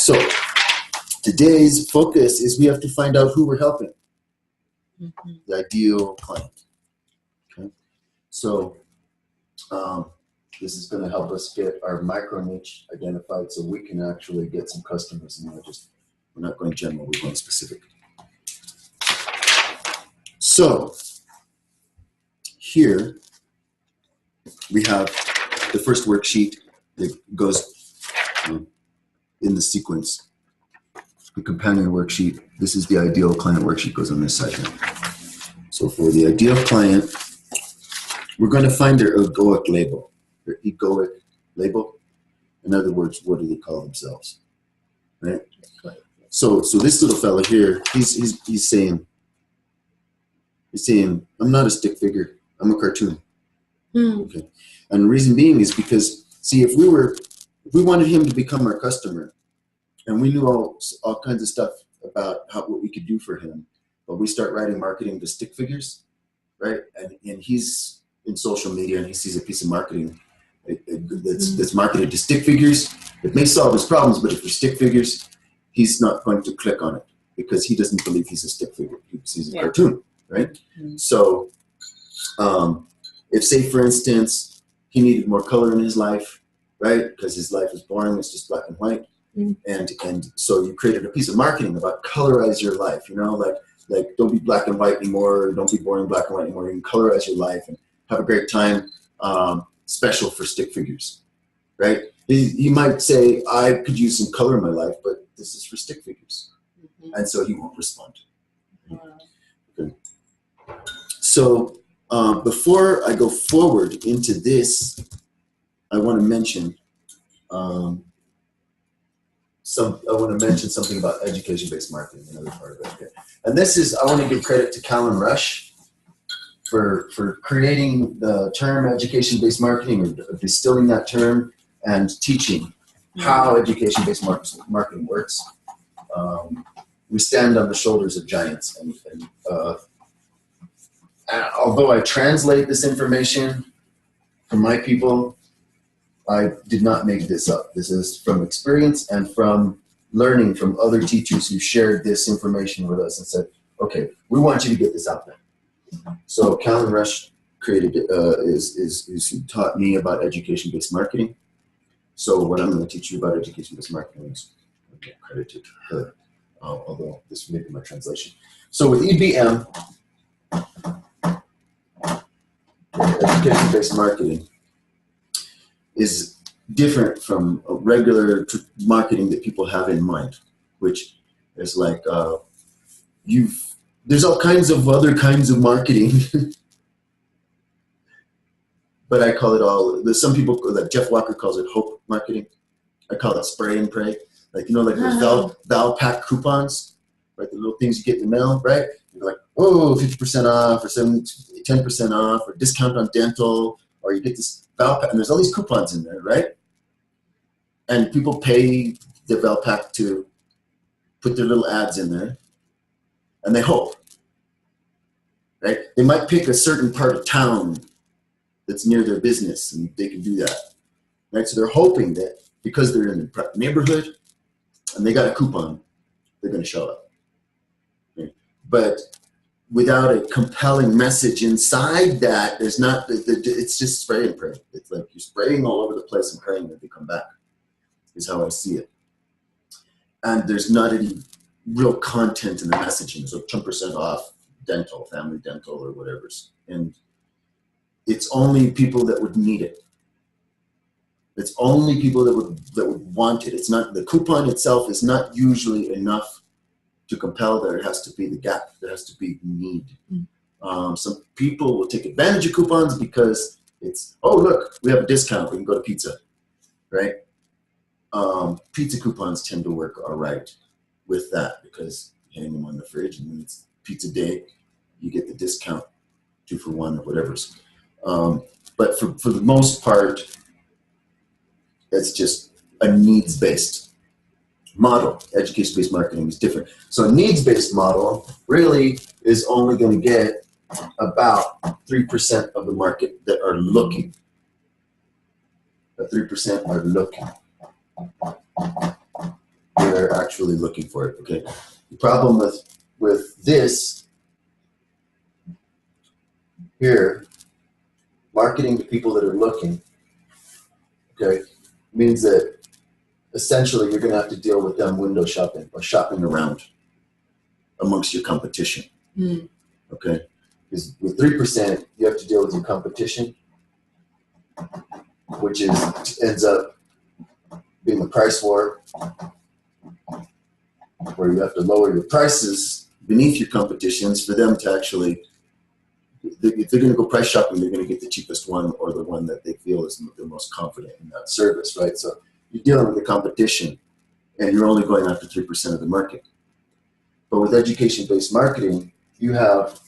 So today's focus is we have to find out who we're helping, the ideal client. Okay, so this is going to help us get our micro niche identified, so we can actually get some customers, and we're not going general, we're going specific. So here we have the first worksheet that goes in the sequence. The companion worksheet. This is the ideal client worksheet, goes on this side here. So for the ideal client, we're going to find their egoic label. Their egoic label. In other words, what do they call themselves? Right? So this little fella here, he's saying, I'm not a stick figure, I'm a cartoon. Okay. And the reason being is because, see, if we wanted him to become our customer, and we knew all kinds of stuff about what we could do for him, but we start writing marketing to stick figures, right? And he's in social media and he sees a piece of marketing that's marketed to stick figures. It may solve his problems, but if they're stick figures, he's not going to click on it because he doesn't believe he's a stick figure. He sees a cartoon, right? So if, say, for instance, he needed more color in his life, right? Because his life is boring, it's just black and white. And so you created a piece of marketing about colorize your life, like don't be black and white anymore, don't be boring black and white anymore, you can colorize your life and have a great time, special for stick figures, right? He might say, I could use some color in my life, but this is for stick figures. And so he won't respond. Okay. So before I go forward into this, I want to mention something about education-based marketing, another part of it. Okay. And this is, I want to give credit to Callan Rush for creating the term education-based marketing, or distilling that term and teaching how education-based marketing works. We stand on the shoulders of giants, and although I translate this information for my people, I did not make this up. This is from experience and from learning from other teachers who shared this information with us and said, okay, we want you to get this out there. So Callan Rush created, is who taught me about education-based marketing. So what I'm going to teach you about education-based marketing is credited to her, although this may be my translation. So with EBM, education-based marketing is different from a regular marketing that people have in mind, which is like there's all kinds of other kinds of marketing, but I call it all. There's some people, like Jeff Walker calls it hope marketing. I call it spray and pray, like those Valpak coupons, right? The little things you get in the mail, right? You're like, oh, 50% off, or 10% off, or discount on dental, or you get this Valpak, and there's all these coupons in there, right? And people pay the Valpak to put their little ads in there, and they hope, right? They might pick a certain part of town that's near their business, and they can do that, right? So they're hoping that because they're in the neighborhood and they got a coupon, they're going to show up. Okay? But without a compelling message inside that, there's not. It's just spray and pray. It's like you're spraying all over the place and praying that they come back. Is how I see it. And there's not any real content in the messaging. So 10% off dental, family dental, or whatever. And it's only people that would need it. It's only people that would want it. It's not, the coupon itself is not usually enough to compel. There has to be the gap. There has to be need. Some people will take advantage of coupons because it's, oh, look, we have a discount. We can go to pizza, right? Pizza coupons tend to work all right with that because you hang them on the fridge and when it's pizza day, you get the discount 2 for 1 or whatever. But for the most part, it's just a needs-based model. Education-based marketing is different. So a needs-based model really is only going to get about 3% of the market that are looking. The 3% are looking. actually looking for it. Okay. The problem with this here, marketing to people that are looking, okay, means that essentially you're going to have to deal with them window shopping or shopping around amongst your competition. Okay, because with 3%, you have to deal with your competition, which ends up being a price war, where you have to lower your prices beneath your competitions for them to actually, if they're going to go price shopping, they're going to get the cheapest one or the one that they feel is the most confident in that service, right? So you're dealing with the competition, and you're only going after 3% of the market. But with education-based marketing, you have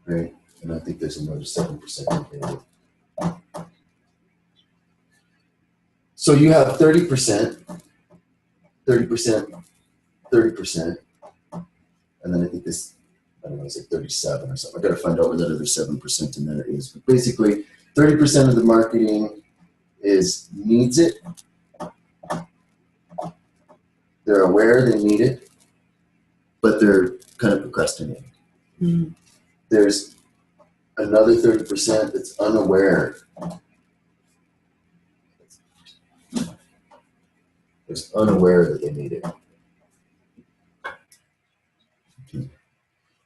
right, and I think there's another 7% in there. So you have 30%, 30%, 30%, and then I think this, I don't know, it's like 37 or something. I got to find out where that other 7% in there is. But basically, 30% of the marketing needs it. They're aware they need it, but they're kind of procrastinating. There's another 30% that's unaware. It's unaware that they need it. Okay.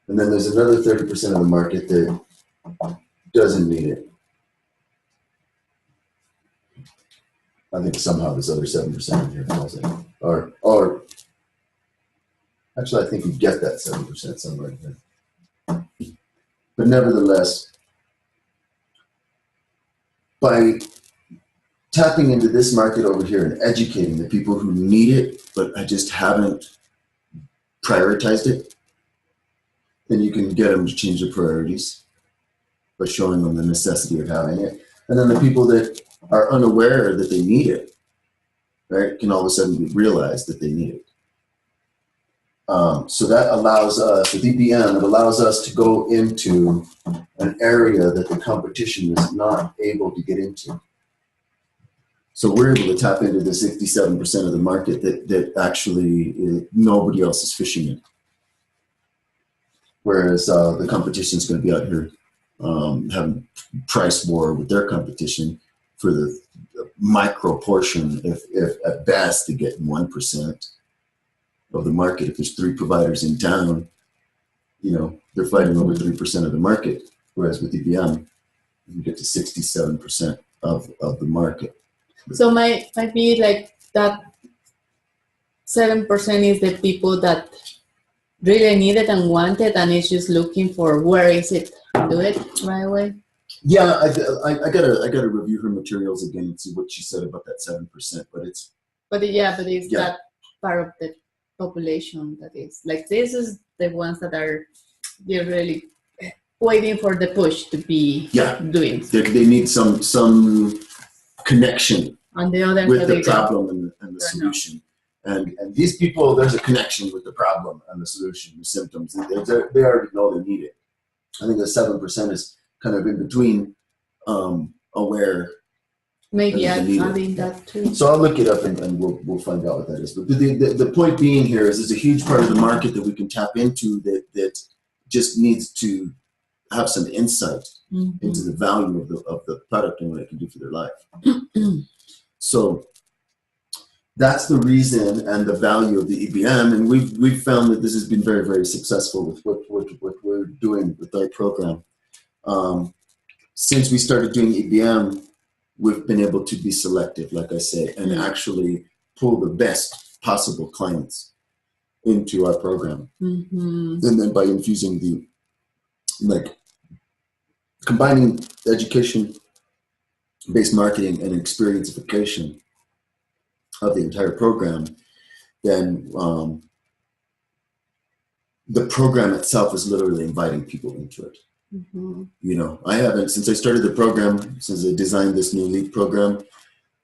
And then there's another 30% of the market that doesn't need it. I think somehow this other 7% in here falls in. Or actually, I think you get that 7% somewhere in here. But nevertheless, by tapping into this market over here and educating the people who need it, but I just haven't prioritized it, then you can get them to change their priorities by showing them the necessity of having it. And then the people that are unaware that they need it, right, can all of a sudden realize that they need it. So that allows us, with EBM, it allows us to go into an area that the competition is not able to get into. So we're able to tap into the 67% of the market that actually nobody else is fishing in. Whereas the competition is going to be out here having price war with their competition for the micro portion, if at best they get 1% of the market. If there's 3 providers in town, you know, they're fighting over 3% of the market. Whereas with EBM, you can get to 67% of the market. So might be like that 7% is the people that really need it and want it, and it's just looking for where is it. Do it right away. Yeah, I gotta review her materials again and see what she said about that 7%. But it's that part of the population that is like, this is the ones that they're really waiting for the push to be doing. They need some connection on the other with the problem and the solution. And these people, there's a connection with the problem and the solution, the symptoms. They already know they need it. I think the 7% is kind of in between aware. Maybe adding that too. So I'll look it up and we'll find out what that is. But the point being here is there's a huge part of the market that we can tap into that just needs to have some insight into the value of the product and what it can do for their life. So that's the reason and the value of the EBM, and we've found that this has been very, very successful with what we're doing with our program. Since we started doing EBM, we've been able to be selective, like I say, and actually pull the best possible clients into our program. And then by infusing combining education-based marketing and experientification of the entire program, then the program itself is literally inviting people into it. You know, I haven't, since I started the program, since I designed this new LEAP program,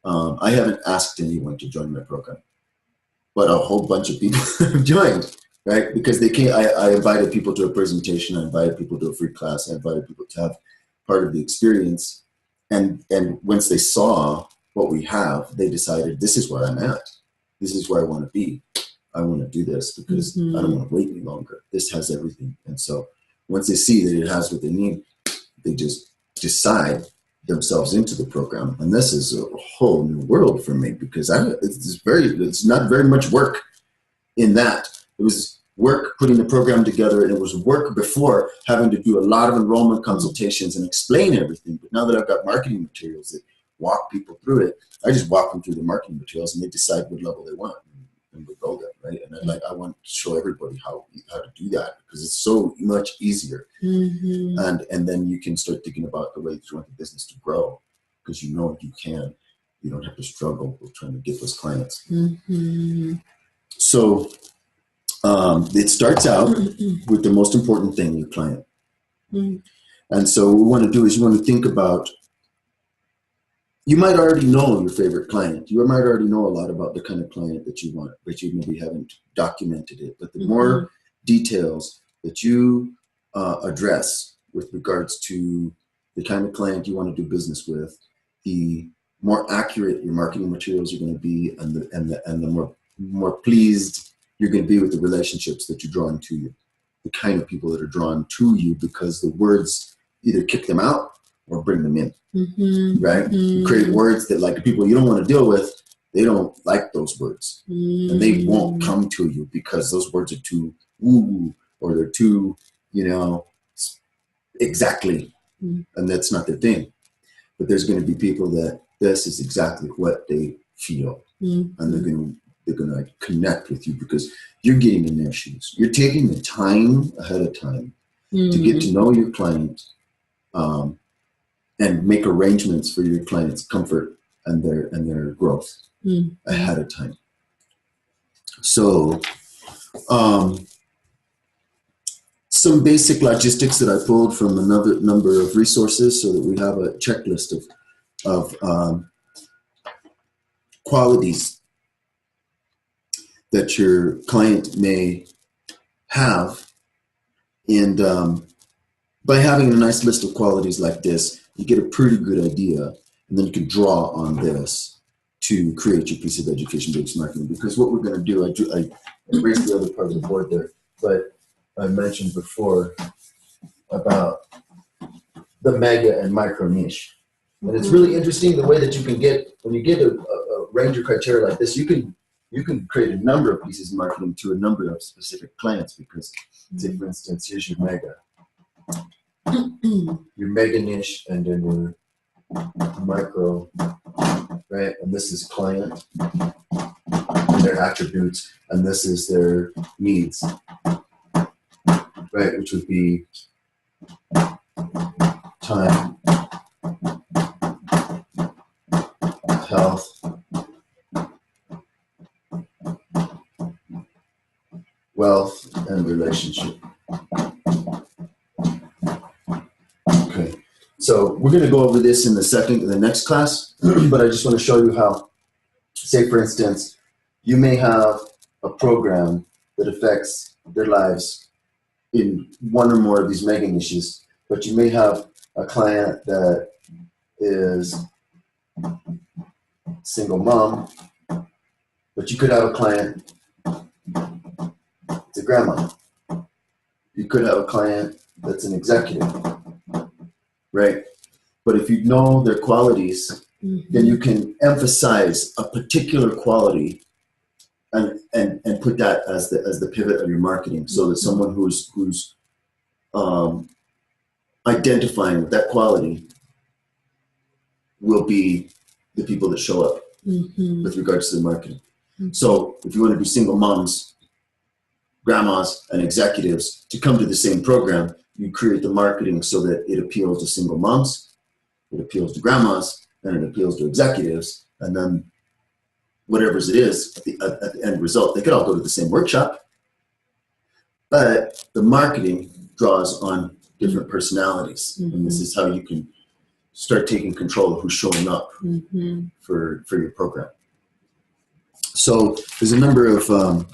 I haven't asked anyone to join my program, but a whole bunch of people have joined. right? Because they came, I invited people to a presentation, I invited people to a free class, I invited people to have part of the experience. And once they saw what we have, they decided, this is where I'm at. This is where I want to be. I want to do this because I don't want to wait any longer. This has everything. And so once they see that it has what they need, they just decide themselves into the program. And this is a whole new world for me because it's not very much work in that. It was work putting the program together, and it was work before having to do a lot of enrollment consultations and explain everything. But now that I've got marketing materials that walk people through it, I just walk them through the marketing materials and they decide what level they want. And we go there, right? And I want to show everybody how to do that because it's so much easier. And then you can start thinking about the way that you want the business to grow because you know you can. You don't have to struggle with trying to get those clients. So it starts out with the most important thing, your client. And so what we want to do is you want to think about, you might already know your favorite client. You might already know a lot about the kind of client that you want, but you maybe haven't documented it. But the more details that you address with regards to the kind of client you want to do business with, the more accurate your marketing materials are going to be, and the more pleased you're going to be with the relationships that you're drawing to you, the kind of people that are drawn to you because the words either kick them out or bring them in, right? You create words that, like, the people you don't want to deal with, they don't like those words, and they won't come to you because those words are too woo or they're too, exactly, and that's not their thing. But there's going to be people that this is exactly what they feel, and they're going to connect with you because you're getting in their shoes. You're taking the time ahead of time to get to know your client, and make arrangements for your client's comfort and their growth ahead of time. So some basic logistics that I pulled from another number of resources so that we have a checklist of qualities that your client may have. And by having a nice list of qualities like this, you get a pretty good idea, and then you can draw on this to create your piece of education-based marketing. Because what we're going to do, I erased the other part of the board there, but I mentioned before about the mega and micro niche. And it's really interesting the way that you can get, when you get a range of criteria like this, you can create a number of pieces of marketing to a number of specific clients because, say, for instance, here's your mega. Your mega niche, and then your micro, right? And this is client, and their attributes, and this is their needs, right? Which would be time, health, wealth, and relationship. Okay, so we're going to go over this in the next class, but I just want to show you how, say for instance, you may have a program that affects their lives in one or more of these mega niches, but you may have a client that is single mom, but you could have a client, it's a grandma. You could have a client that's an executive, right? But if you know their qualities, then you can emphasize a particular quality and put that as the pivot of your marketing, so that someone who's identifying with that quality will be the people that show up with regards to the marketing. So if you want to do single moms, grandmas, and executives to come to the same program, you create the marketing so that it appeals to single moms, it appeals to grandmas, and it appeals to executives, and then whatever it is at the end result, they could all go to the same workshop, but the marketing draws on different personalities, and this is how you can start taking control of who's showing up for your program. So there's a number of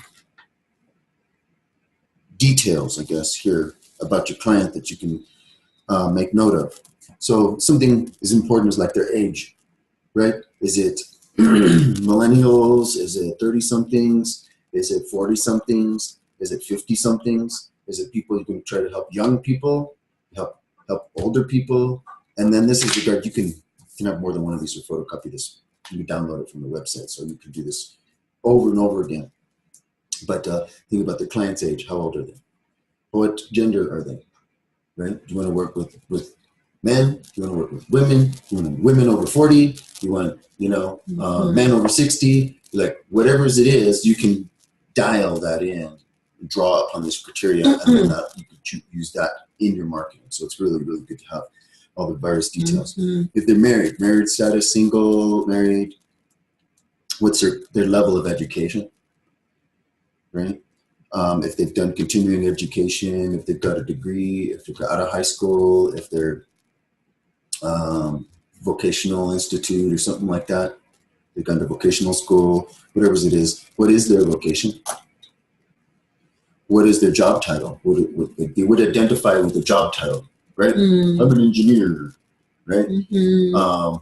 details, I guess, here about your client that you can make note of. So something as important as like their age, right? Is it millennials? Is it 30-somethings? Is it 40-somethings? Is it 50-somethings? Is it people you can try to help young people, help older people? And then this is regard, you can have more than one of these or photocopy this. You can download it from the website, so you can do this over and over again. But think about the client's age. How old are they? What gender are they? Right? Do you want to work with men? Do you want to work with women? Do you want women over 40? Do you want, men over 60? Like whatever it is, you can dial that in, draw upon this criteria, and then you can use that in your marketing. So it's really, really good to have all the various details. If they're married status, single, married, what's their level of education, right? If they've done continuing education, if they've got a degree, if they're out of high school, if they're vocational institute or something like that, they've gone to vocational school, whatever it is. What is their vocation? What is their job title? They would identify with the job title, right? I'm an engineer, right? I'm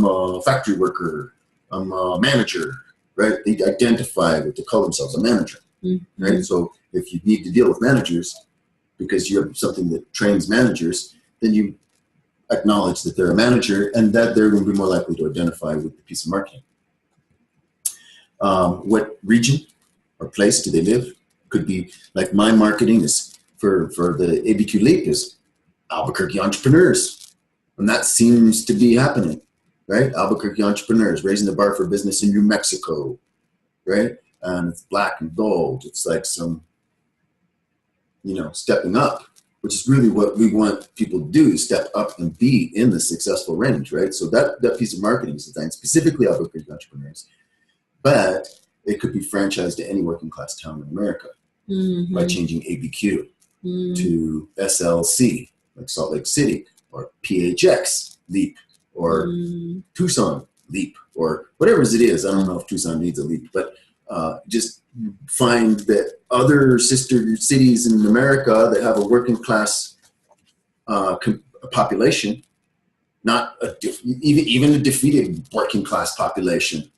a factory worker. I'm a manager, right? They identify with, they call themselves a manager, right? So if you need to deal with managers because you have something that trains managers, then you acknowledge that they're a manager and that they're going to be more likely to identify with the piece of marketing. What region or place do they live? Could be like my marketing is for the ABQ Leap is Albuquerque entrepreneurs. And that seems to be happening, right? Albuquerque entrepreneurs raising the bar for business in New Mexico, right? And it's black and gold. It's like some, stepping up, which is really what we want people to do, step up and be in the successful range, right? So that piece of marketing is designed specifically Albuquerque entrepreneurs, but it could be franchised to any working class town in America by changing ABQ to SLC, like Salt Lake City, or PHX Leap, or Tucson Leap, or whatever it is. I don't know if Tucson needs a leap, but just find that other sister cities in America that have a working class population, not even a defeated working class population.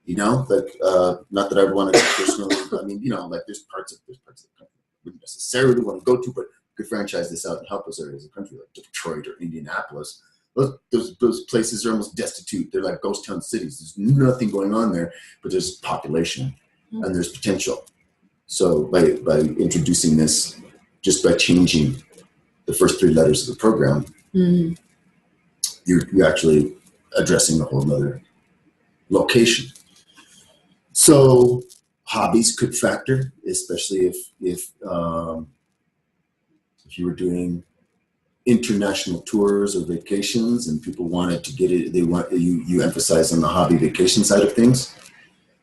Not that I want to personally, like there's parts of the country we wouldn't necessarily want to go to, but could franchise this out and help us as a country, like Detroit or Indianapolis. Those places are almost destitute. They're like ghost town cities. There's nothing going on there, but there's population and there's potential. So by introducing this, just by changing the first 3 letters of the program, you're actually addressing a whole other location. So hobbies could factor, especially if you were doing international tours or vacations and people wanted to get it, you emphasize on the hobby vacation side of things,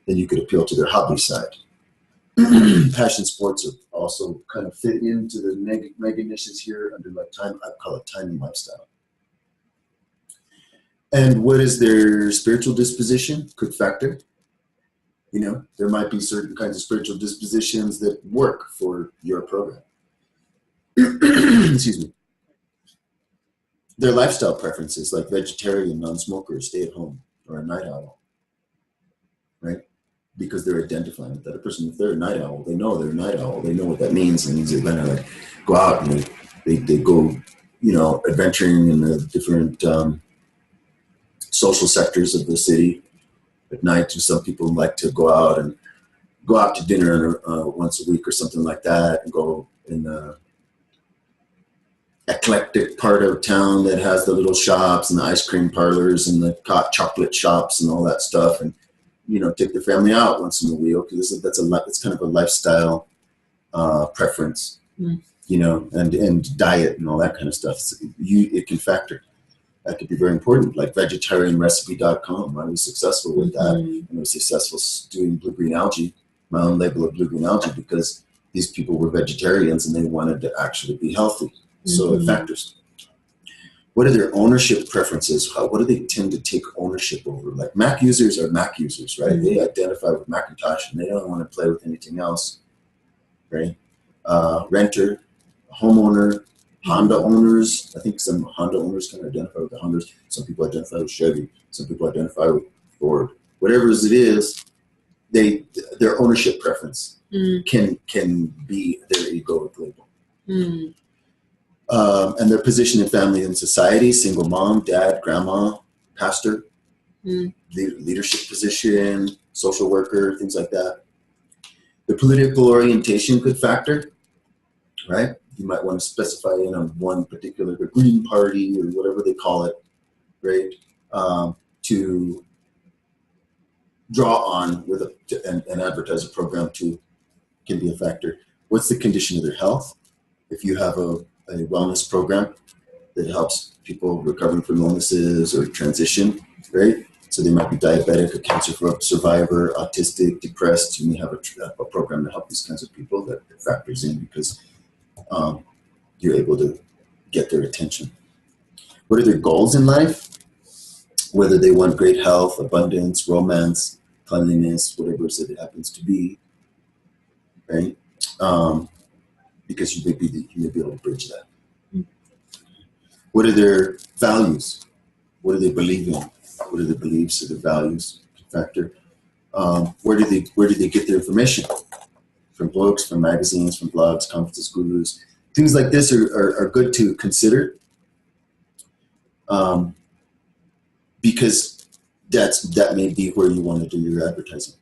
then you could appeal to their hobby side. Passion sports are also kind of fit into the mega niches here under like time. I call it time and lifestyle. And what is their spiritual disposition could factor. There might be certain kinds of spiritual dispositions that work for your program. Excuse me. Their lifestyle preferences, like vegetarian, non-smoker, stay at home, or a night owl, right? Because they're identifying with that. A person, if they're a night owl, they know they're a night owl. They know what that means. It means they're going to go out and they go, adventuring in the different social sectors of the city at night. Some people like to go out to dinner once a week or something like that, and go in the eclectic part of town that has the little shops and the ice cream parlors and the hot chocolate shops and all that stuff, and take their family out once in a while, because it's kind of a lifestyle preference, and diet and all that kind of stuff. So it can factor. That could be very important, like vegetarianrecipe.com. I was successful with that, and I was successful doing blue-green algae, my own label of blue-green algae, because these people were vegetarians and they wanted to actually be healthy. So it factors. What are their ownership preferences? What do they tend to take ownership over? Like Mac users are Mac users, right? They identify with Macintosh and they don't want to play with anything else, right? renter, homeowner, Honda owners. I think some Honda owners can identify with the Hondas. Some people identify with Chevy. Some people identify with Ford. Whatever it is, their ownership preference can be their egoic label. And their position in family and society: single mom, dad, grandma, pastor, leadership position, social worker, things like that. The political orientation could factor, right? You might want to specify in on one particular, the Green Party or whatever they call it, right? To draw on with and advertise a program to can be a factor. What's the condition of their health? If you have a wellness program that helps people recovering from illnesses or transition, right? So they might be diabetic, a cancer survivor, autistic, depressed. You may have a program to help these kinds of people that factors in because you're able to get their attention. What are their goals in life? Whether they want great health, abundance, romance, cleanliness, whatever it happens to be, right? Because you may be able to bridge that. What are their values? What do they believe in? What are their beliefs or their values? Factor. Where do they get their information? From books, from magazines, from blogs, conferences, gurus. Things like this are good to consider because that may be where you want to do your advertising.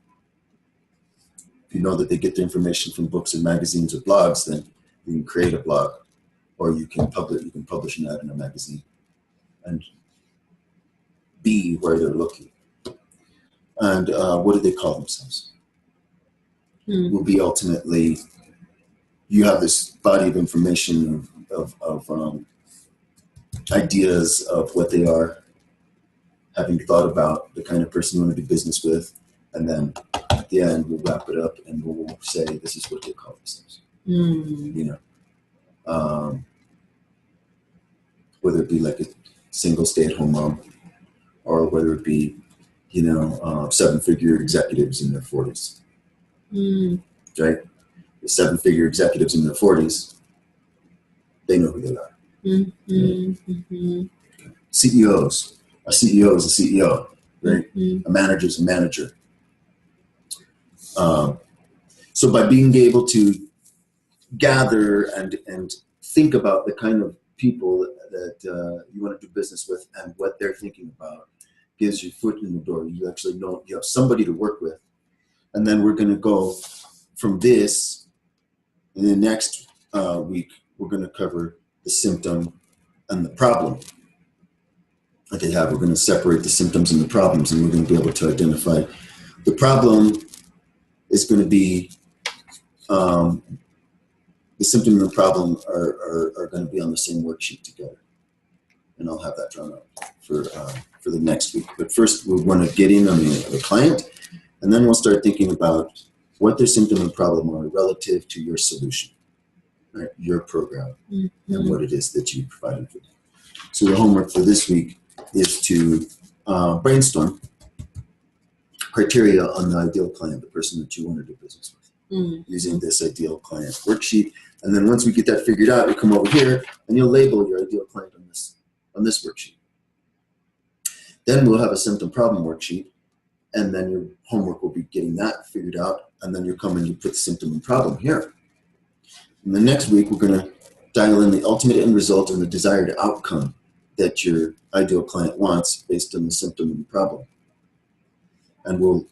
If you know that they get their information from books and magazines or blogs, then you can create a blog, or you can publish an ad in a magazine, and be where they're looking. And what do they call themselves? Will be ultimately, you have this body of information of ideas of what they are, having thought about the kind of person you want to do business with, and then at the end we'll wrap it up and we'll say this is what they call themselves. You know, whether it be like a single stay-at-home mom, or whether it be, you know, seven-figure executives in their 40s. Right? The seven-figure executives in their 40s, they know who they are. Right? CEOs. A CEO is a CEO, right? A manager is a manager. So by being able to gather and think about the kind of people that you want to do business with and what they're thinking about gives you foot in the door. You actually know you have somebody to work with. And then we're going to go from this, in the next week, we're going to cover the symptom and the problem that they have. We're going to separate the symptoms and the problems, and we're going to be able to identify the problem is going to be, the symptom and the problem are going to be on the same worksheet together. And I'll have that drawn up for the next week. But first, we want to get in on the client, and then we'll start thinking about what their symptom and problem are relative to your solution, right? Your program, and what it is that you provided for them. So the homework for this week is to brainstorm criteria on the ideal client, the person that you want to do business with, using this ideal client worksheet. And then once we get that figured out, we come over here and you'll label your ideal client on this worksheet. Then we'll have a symptom problem worksheet, and then your homework will be getting that figured out, and then you come and you put the symptom and problem here. And the next week, we're going to dial in the ultimate end result and the desired outcome that your ideal client wants based on the symptom and the problem. And we'll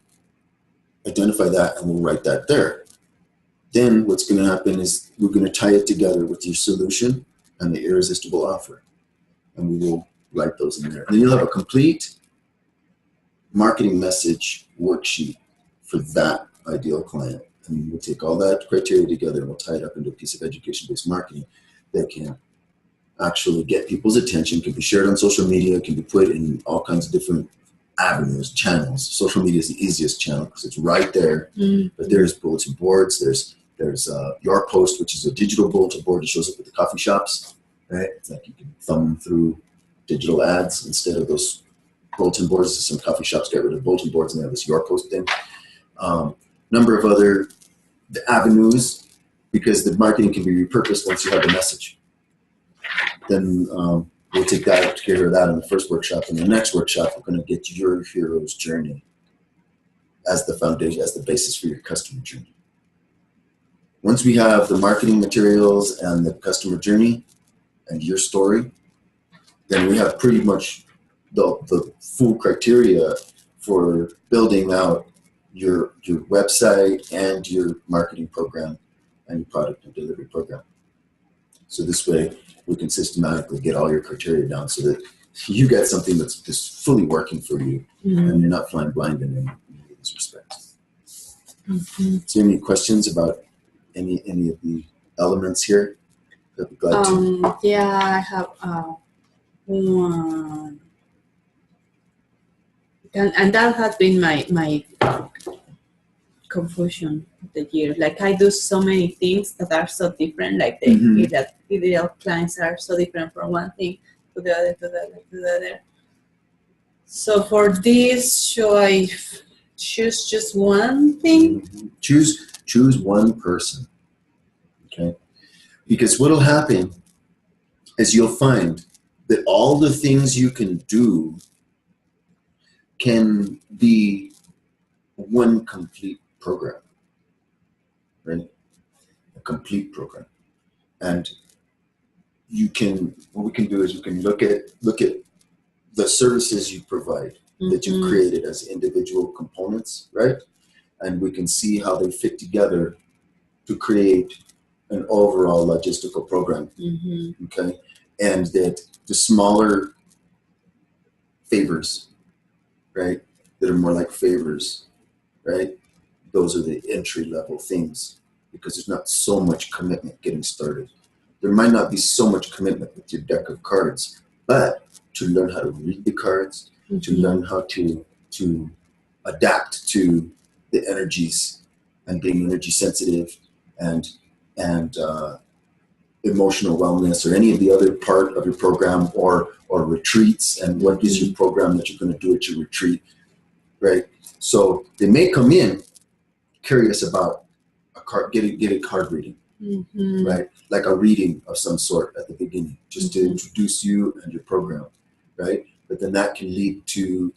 identify that and we'll write that there. Then what's going to happen is we're going to tie it together with your solution and the irresistible offer. And we will write those in there. And then you'll have a complete marketing message worksheet for that ideal client. And we'll take all that criteria together and we'll tie it up into a piece of education-based marketing that can actually get people's attention, can be shared on social media, can be put in all kinds of different avenues, channels. Social media is the easiest channel because it's right there. But there's bulletin boards, there's Your Post, which is a digital bulletin board that shows up at the coffee shops, right? It's like you can thumb through digital ads instead of those bulletin boards. Some coffee shops get rid of bulletin boards and they have this Your Post thing. Number of other avenues because the marketing can be repurposed once you have the message. Then we'll take care of that in the first workshop. In the next workshop, we're going to get your hero's journey as the foundation, as the basis for your customer journey. Once we have the marketing materials and the customer journey and your story, then we have pretty much the full criteria for building out your website and your marketing program and your product and delivery program. So this way we can systematically get all your criteria down so that you get something that's just fully working for you, and you're not flying blind in any of these respects. Is there any questions about any of the elements here? I'd be glad to. Yeah, I have one. And that has been my confusion of the year. Like I do so many things that are so different. Like the ideal clients are so different from one thing to the other, to the other, to the other. So for this, should I choose just one thing? Choose one person. Okay, because what'll happen is you'll find that all the things you can do can be one complete program, right? A complete program. And what we can do is we can look at the services you provide that you've created as individual components, right? And we can see how they fit together to create an overall logistical program, okay? And that the smaller favors, right, that are more like favors, right? Those are the entry level things because there's not so much commitment getting started. There might not be so much commitment with your deck of cards, but to learn how to read the cards, to learn how to adapt to the energies and being energy sensitive and emotional wellness or any of the other part of your program or retreats and what is your program that you're going to do at your retreat, right? So they may come in curious about a card, get a card reading, right? Like a reading of some sort at the beginning, just to introduce you and your program, right? But then that can lead to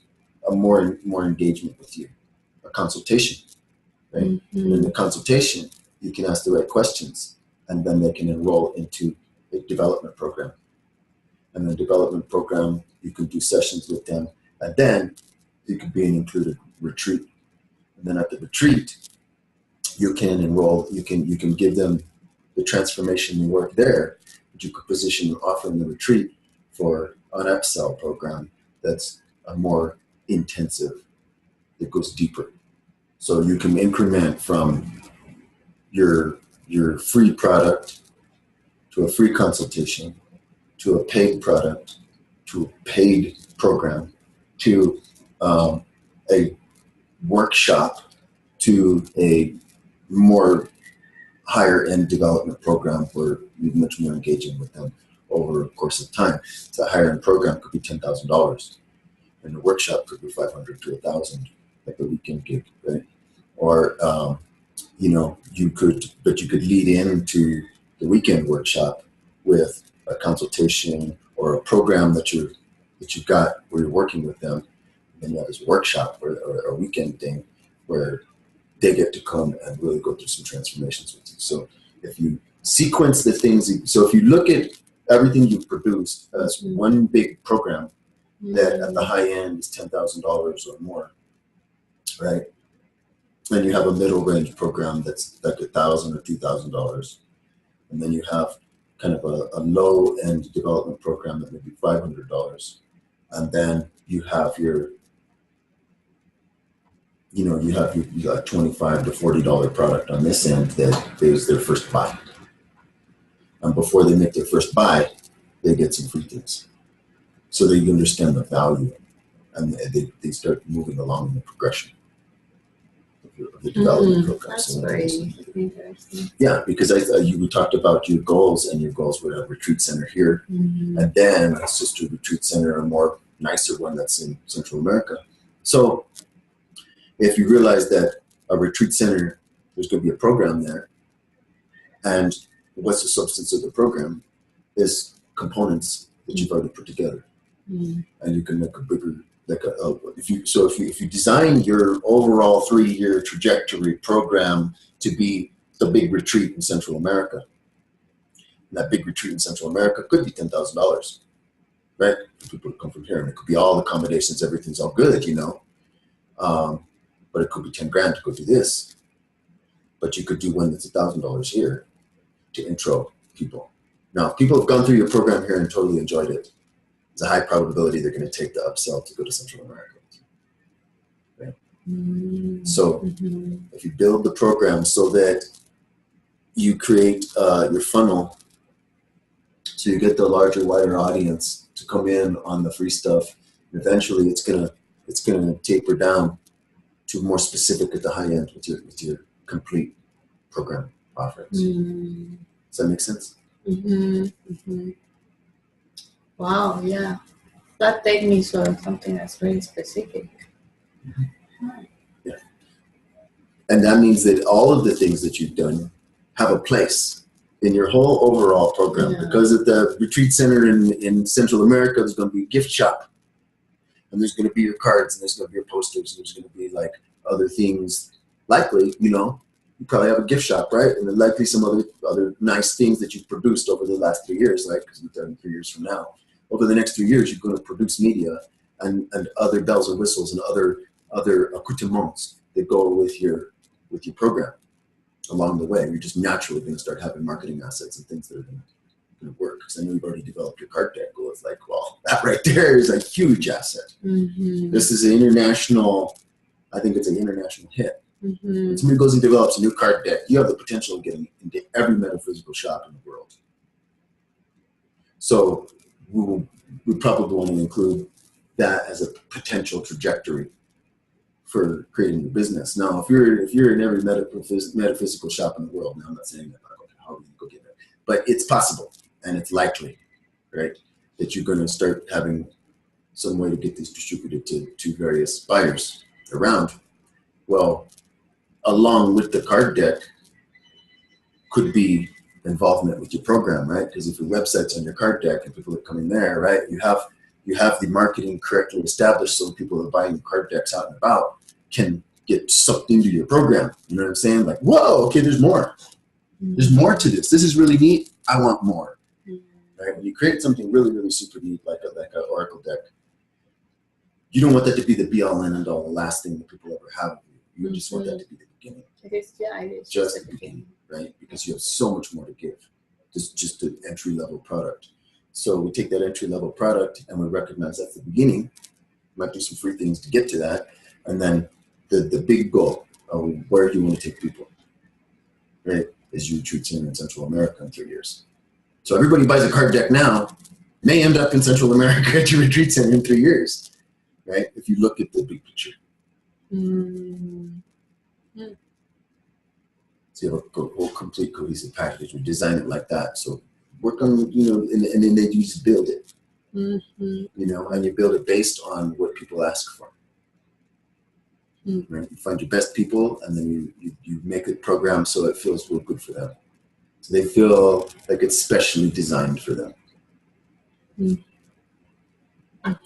a more engagement with you, a consultation, right? And in the consultation, you can ask the right questions, and then they can enroll into a development program. And the development program, you can do sessions with them, and then you could be an included retreat. And then at the retreat, you can enroll, you can give them the transformation work there, but you could position offering the retreat for an upsell program that's a more intensive, that goes deeper. So you can increment from your free product to a free consultation, to a paid product, to a paid program, to a workshop, to a more higher end development program where you're much more engaging with them over a course of time. So a higher end program could be $10,000, and a workshop could be $500 to $1,000, like a weekend gig, right? Or you could lead into the weekend workshop with a consultation or a program that you've got where you're working with them. And then you have this workshop or a weekend thing where they get to come and really go through some transformations with you. So if you sequence the things, so if you look at everything you've produced as one big program that at the high end is $10,000 or more, right? And you have a middle range program that's like $1,000 or $2,000, and then you have kind of a low end development program that may be $500, and then you have your you got $25 to $40 product on this end that is their first buy. And before they make their first buy, they get some free things. So that you understand the value and they start moving along in the progression of the development program. That's very interesting. Yeah, because we talked about your goals, and your goals were a retreat center here, and then a sister retreat center, a more nicer one that's in Central America. So if you realize that a retreat center, there's going to be a program there, And what's the substance of the program is components that you've already put together. And you can make a bigger, if you design your overall 3-year trajectory program to be the big retreat in Central America, and that big retreat in Central America could be $10,000, right? For people to come from here, and it could be all accommodations, everything's all good, but it could be 10 grand to go do this. But you could do one that's $1,000 here to intro people. Now, if people have gone through your program here and totally enjoyed it, there's a high probability they're going to take the upsell to go to Central America. Right? So if you build the program so that you create your funnel, so you get the larger, wider audience to come in on the free stuff, and eventually it's gonna taper down to more specific at the high end with your complete program offerings. Does that make sense? Wow, yeah. That techniques or something that's very specific. Yeah. And that means that all of the things that you've done have a place in your whole overall program. Yeah. Because at the retreat center in Central America, there's going to be a gift shop. And there's going to be your cards, and there's going to be your posters, and there's going to be like other things. Likely, you probably have a gift shop, right? And then likely some other nice things that you've produced over the last 3 years, like, because we've done 3 years from now. Over the next 3 years, you're going to produce media and other bells and whistles and other accoutrements that go with your program along the way. You're just naturally going to start having marketing assets and things that are going to work. Because I know you've already developed your card deck. Well, it's like, well, that right there is a huge asset. This is an international, I think it's an international hit. When somebody goes and develops a new card deck, you have the potential of getting into every metaphysical shop in the world. So we probably want to include that as a potential trajectory for creating your business. Now, if you're in every metaphysical shop in the world, now I'm not saying that, okay, how do you go get it? But it's possible, and it's likely, right, that you're going to start having some way to get these distributed to various buyers around. Well, along with the card deck could be involvement with your program, right? Because if your website's on your card deck and people are coming there, right, you have the marketing correctly established so people that are buying card decks out and about can get sucked into your program. You know what I'm saying? Like, whoa, okay, there's more. There's more to this. This is really neat. I want more. Right? When you create something really, really super neat, like an Oracle deck, you don't want that to be the be-all and end-all, the last thing that people ever have. You just want that to be the beginning. It is, yeah, it is. Just the beginning, right? Because you have so much more to give. Just an entry-level product. So we take that entry-level product and we recognize that's the beginning. We might do some free things to get to that. And then the big goal of where do you want to take people, right, is you retreat center in Central America in 3 years. So everybody buys a card deck now may end up in Central America at your retreat center in 3 years, right? If you look at the big picture. So you have a whole complete cohesive package. We design it like that. So work on, and then you just build it, and you build it based on what people ask for. Right? You find your best people, and then you make a program so it feels real good for them. So they feel like it's specially designed for them. And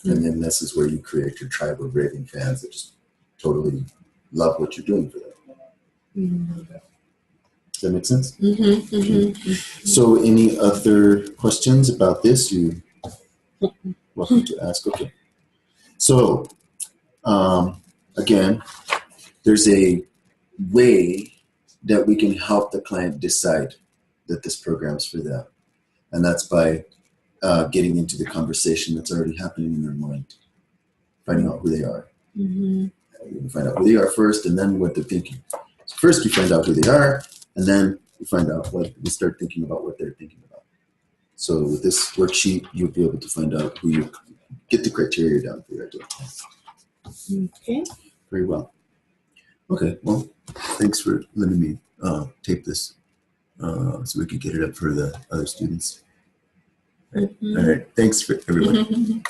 then this is where you create your tribe of raving fans that just totally love what you're doing for them. Does that make sense? Okay. So any other questions about this? You're welcome to ask. Okay. So again, there's a way that we can help the client decide that this program is for them. And that's by getting into the conversation that's already happening in their mind, finding out who they are. You find out who they are first, and then what they're thinking. So first, you find out who they are, and then you find out you start thinking about what they're thinking about. So with this worksheet, you'll be able to find out who you get the criteria down for your idea. Okay. Very well. Okay. Well, thanks for letting me tape this so we could get it up for the other students. All right. Thanks for everyone.